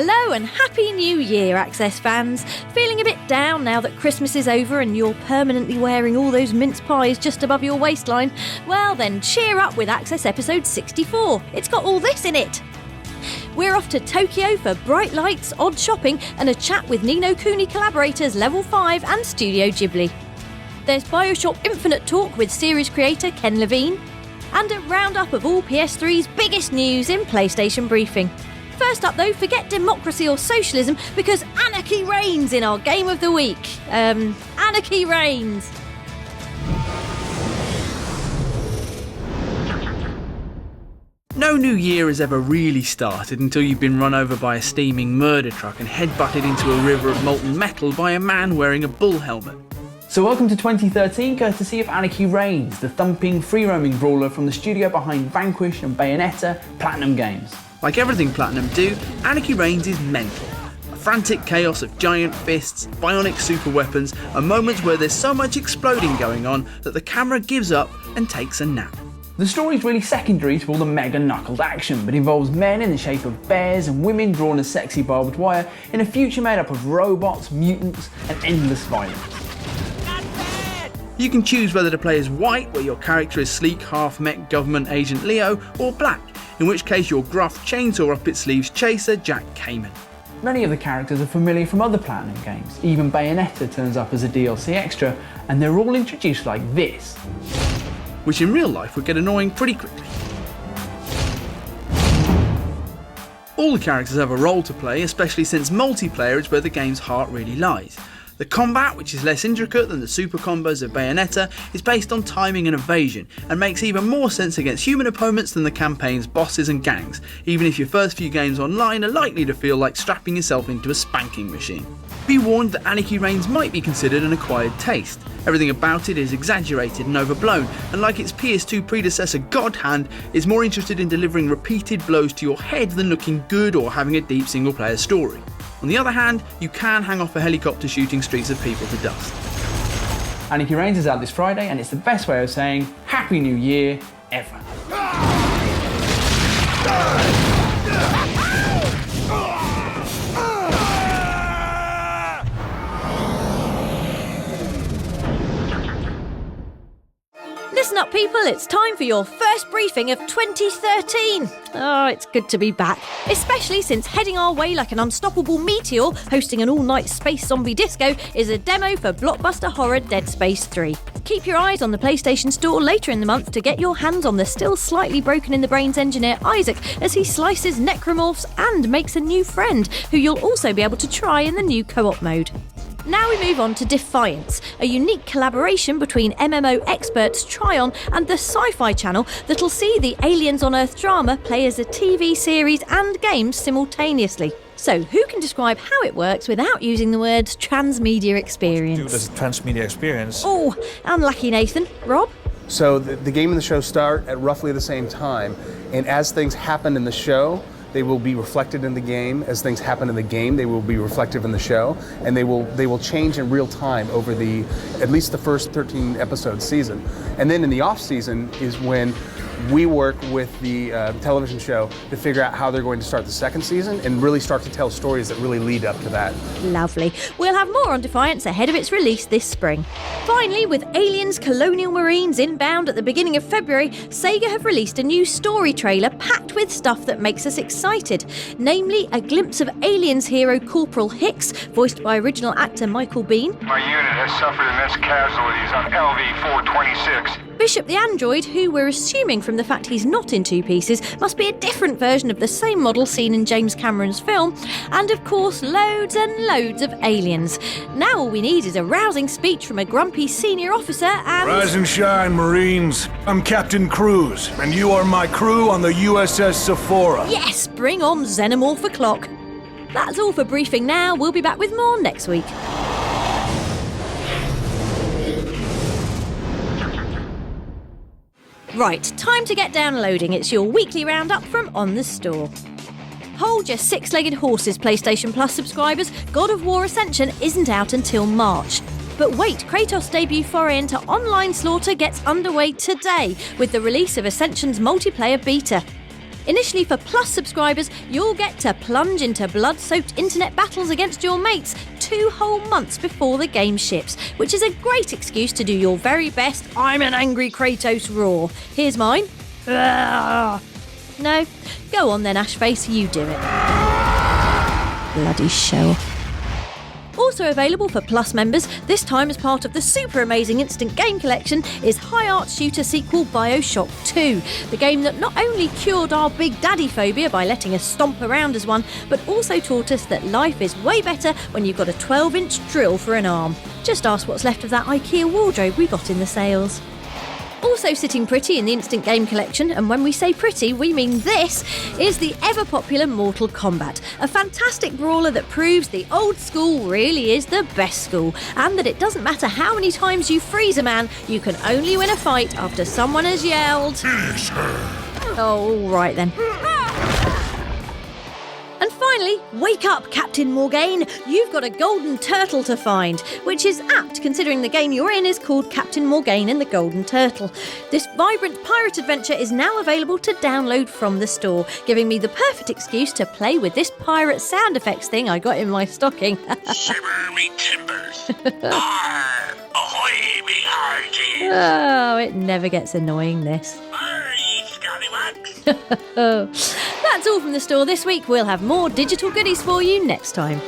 Hello and Happy New Year, Access fans. Feeling a bit down now that Christmas is over and you're permanently wearing all those mince pies just above your waistline? Well then, cheer up with Access episode 64. It's got all this in it. We're off to Tokyo for bright lights, odd shopping and a chat with Ni no Kuni collaborators Level 5 and Studio Ghibli. There's Bioshock Infinite talk with series creator Ken Levine. And a roundup of all PS3's biggest news in PlayStation Briefing. First up though, forget democracy or socialism because anarchy reigns in our Game of the Week. Anarchy reigns. No new year has ever really started until you've been run over by a steaming murder truck and headbutted into a river of molten metal by a man wearing a bull helmet. So welcome to 2013, courtesy of Anarchy Reigns, the thumping, free-roaming brawler from the studio behind Vanquish and Bayonetta, Platinum Games. Like everything Platinum do, Anarchy Reigns is mental. A frantic chaos of giant fists, bionic super weapons, and moments where there's so much exploding going on that the camera gives up and takes a nap. The story's really secondary to all the mega-knuckled action, but involves men in the shape of bears and women drawn as sexy barbed wire in a future made up of robots, mutants, and endless violence. You can choose whether to play as white, where your character is sleek half-mech government agent Leo, or black, in which case you're gruff chainsaw-up-its-sleeves chaser Jack Kamen. Many of the characters are familiar from other Platinum games. Even Bayonetta turns up as a DLC extra, and they're all introduced like this. Which in real life would get annoying pretty quickly. All the characters have a role to play, especially since multiplayer is where the game's heart really lies. The combat, which is less intricate than the super combos of Bayonetta, is based on timing and evasion, and makes even more sense against human opponents than the campaign's bosses and gangs, even if your first few games online are likely to feel like strapping yourself into a spanking machine. Be warned that Anarchy Reigns might be considered an acquired taste. Everything about it is exaggerated and overblown, and like its PS2 predecessor God Hand, is more interested in delivering repeated blows to your head than looking good or having a deep single player story. On the other hand, you can hang off a helicopter shooting streets of people to dust. Anarchy Reigns is out this Friday, and it's the best way of saying Happy New Year ever. Listen up people, it's time for your first briefing of 2013. Oh, it's good to be back, especially since heading our way like an unstoppable meteor, hosting an all-night space zombie disco, is a demo for blockbuster horror Dead Space 3. Keep your eyes on the PlayStation Store later in the month to get your hands on the still slightly broken in the brains engineer Isaac as he slices necromorphs and makes a new friend, who you'll also be able to try in the new co-op mode. Now we move on to Defiance, a unique collaboration between MMO experts Tryon and the Sci-Fi Channel that'll see the Aliens on Earth drama play as a TV series and games simultaneously. So, who can describe how it works without using the words transmedia experience? This transmedia experience. Oh, unlucky Nathan. Rob? So the game and the show start at roughly the same time, and as things happen in the show, they will be reflected in the game. As things happen in the game, they will be reflective in the show, and they will change in real time over at least the first 13 episode season. And then in the off season is when we work with the television show to figure out how they're going to start the second season and really start to tell stories that really lead up to that. Lovely. We'll have more on Defiance ahead of its release this spring. Finally, with Aliens Colonial Marines inbound at the beginning of February, Sega have released a new story trailer packed with stuff that makes us excited. Namely, a glimpse of Aliens hero Corporal Hicks, voiced by original actor Michael Biehn. My unit has suffered immense casualties on LV-426. Bishop the android, who we're assuming from the fact he's not in two pieces, must be a different version of the same model seen in James Cameron's film, and of course loads and loads of aliens. Now all we need is a rousing speech from a grumpy senior officer and... Rise and shine, Marines. I'm Captain Cruz, and you are my crew on the USS Sephora. Yes, bring on Xenomorph o'clock. That's all for briefing now. We'll be back with more next week. Right, time to get downloading. It's your weekly roundup from On The Store. Hold your six-legged horses, PlayStation Plus subscribers. God of War Ascension isn't out until March. But wait, Kratos' debut foray into online slaughter gets underway today with the release of Ascension's multiplayer beta. Initially for Plus subscribers, you'll get to plunge into blood-soaked internet battles against your mates 2 whole months before the game ships, which is a great excuse to do your very best I'm an angry Kratos roar. Here's mine. No? Go on then, Ashface, you do it. Bloody show. Also available for Plus members, this time as part of the super amazing instant game collection, is high art shooter sequel BioShock 2, the game that not only cured our big daddy phobia by letting us stomp around as one, but also taught us that life is way better when you've got a 12-inch drill for an arm. Just ask what's left of that IKEA wardrobe we got in the sales. Also sitting pretty in the Instant Game Collection, and when we say pretty, we mean this, is the ever-popular Mortal Kombat, a fantastic brawler that proves the old school really is the best school, and that it doesn't matter how many times you freeze a man, you can only win a fight after someone has yelled... Oh, all right then. And finally, wake up, Captain Morgaine! You've got a golden turtle to find, which is apt considering the game you're in is called Captain Morgaine and the Golden Turtle. This vibrant pirate adventure is now available to download from the store, giving me the perfect excuse to play with this pirate sound effects thing I got in my stocking. Shiver me timbers! Arr! Ahoy me hearty! Oh, it never gets annoying, this. Arr, ye scallywags! That's all from the store this week. We'll have more digital goodies for you next time.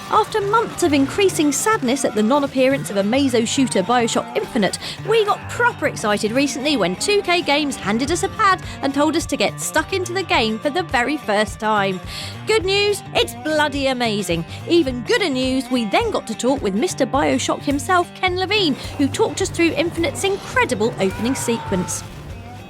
After months of increasing sadness at the non-appearance of a Mazo shooter BioShock Infinite, we got proper excited recently when 2K Games handed us a pad and told us to get stuck into the game for the very first time. Good news, it's bloody amazing. Even gooder news, we then got to talk with Mr. BioShock himself, Ken Levine, who talked us through Infinite's incredible opening sequence.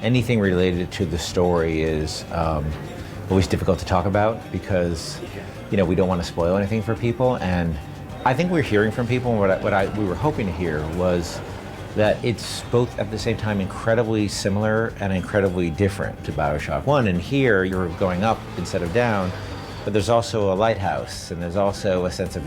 Anything related to the story is always difficult to talk about because we don't want to spoil anything for people, and I think we're hearing from people, and we were hoping to hear was that it's both at the same time incredibly similar and incredibly different to BioShock 1, and here you're going up instead of down, but there's also a lighthouse, and there's also a sense of,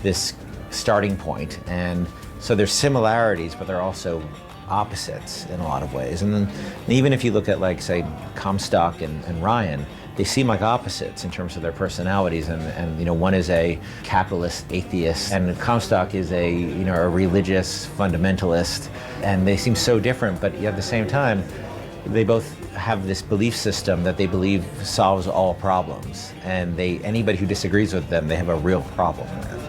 this starting point, and so there's similarities, but they're also opposites in a lot of ways, and then even if you look at, like, say, Comstock and Ryan, they seem like opposites in terms of their personalities, and one is a capitalist atheist, and Comstock is a religious fundamentalist, and they seem so different, but at the same time, they both have this belief system that they believe solves all problems, and anybody who disagrees with them, they have a real problem with.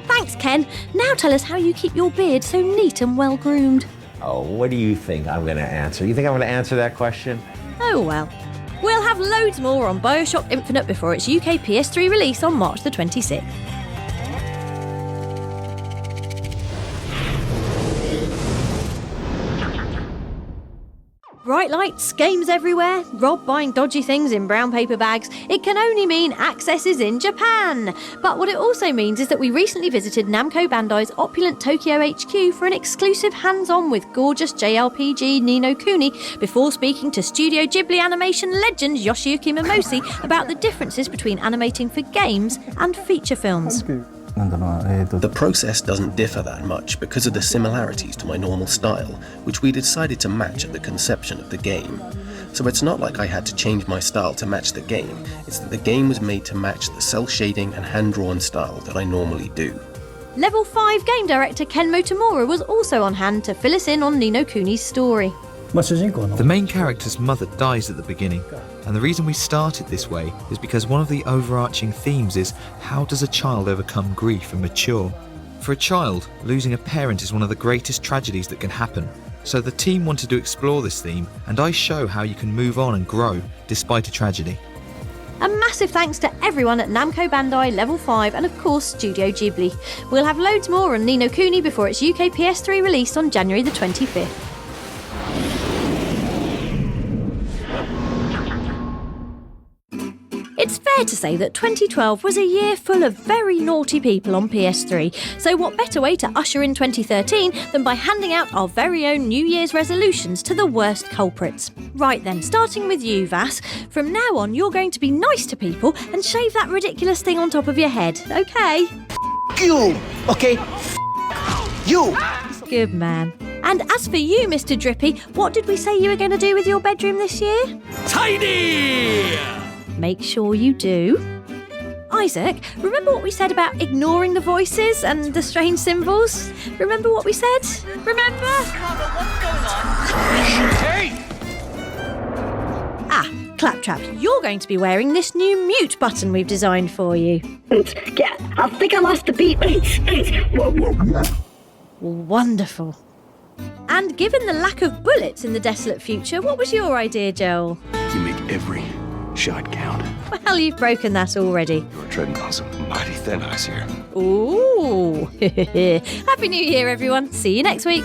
Thanks, Ken. Now tell us how you keep your beard so neat and well groomed. Oh, what do you think I'm going to answer? You think I'm going to answer that question? Oh well. We'll have loads more on BioShock Infinite before its UK PS3 release on March the 26th. Bright lights, games everywhere, Rob buying dodgy things in brown paper bags. It can only mean access is in Japan. But what it also means is that we recently visited Namco Bandai's opulent Tokyo HQ for an exclusive hands-on with gorgeous JRPG Ni no Kuni before speaking to Studio Ghibli animation legend Yoshiyuki Mimoshi about the differences between animating for games and feature films. The process doesn't differ that much because of the similarities to my normal style, which we decided to match at the conception of the game. So it's not like I had to change my style to match the game, it's that the game was made to match the cel shading and hand-drawn style that I normally do. Level 5 game director Ken Motomura was also on hand to fill us in on Ni no Kuni's story. The main character's mother dies at the beginning, and the reason we started this way is because one of the overarching themes is how does a child overcome grief and mature? For a child, losing a parent is one of the greatest tragedies that can happen. So the team wanted to explore this theme, and I show how you can move on and grow despite a tragedy. A massive thanks to everyone at Namco Bandai, Level 5 and of course Studio Ghibli. We'll have loads more on Ni no Kuni before its UK PS3 release on January the 25th. It's fair to say that 2012 was a year full of very naughty people on PS3, so what better way to usher in 2013 than by handing out our very own New Year's resolutions to the worst culprits. Right then, starting with you, Vass, from now on you're going to be nice to people and shave that ridiculous thing on top of your head, okay? You, okay? You! Good man. And as for you, Mr. Drippy, what did we say you were going to do with your bedroom this year? Tidy! Make sure you do. Isaac, remember what we said about ignoring the voices and the strange symbols? Remember what we said? Remember? Hey! Ah, Claptrap, you're going to be wearing this new mute button we've designed for you. Yeah, I think I lost the beat. Wonderful. And given the lack of bullets in the desolate future, what was your idea, Joel? You make every shot count. Well, you've broken that already. You're treading on some mighty thin ice here. Ooh. Happy New Year, everyone. See you next week.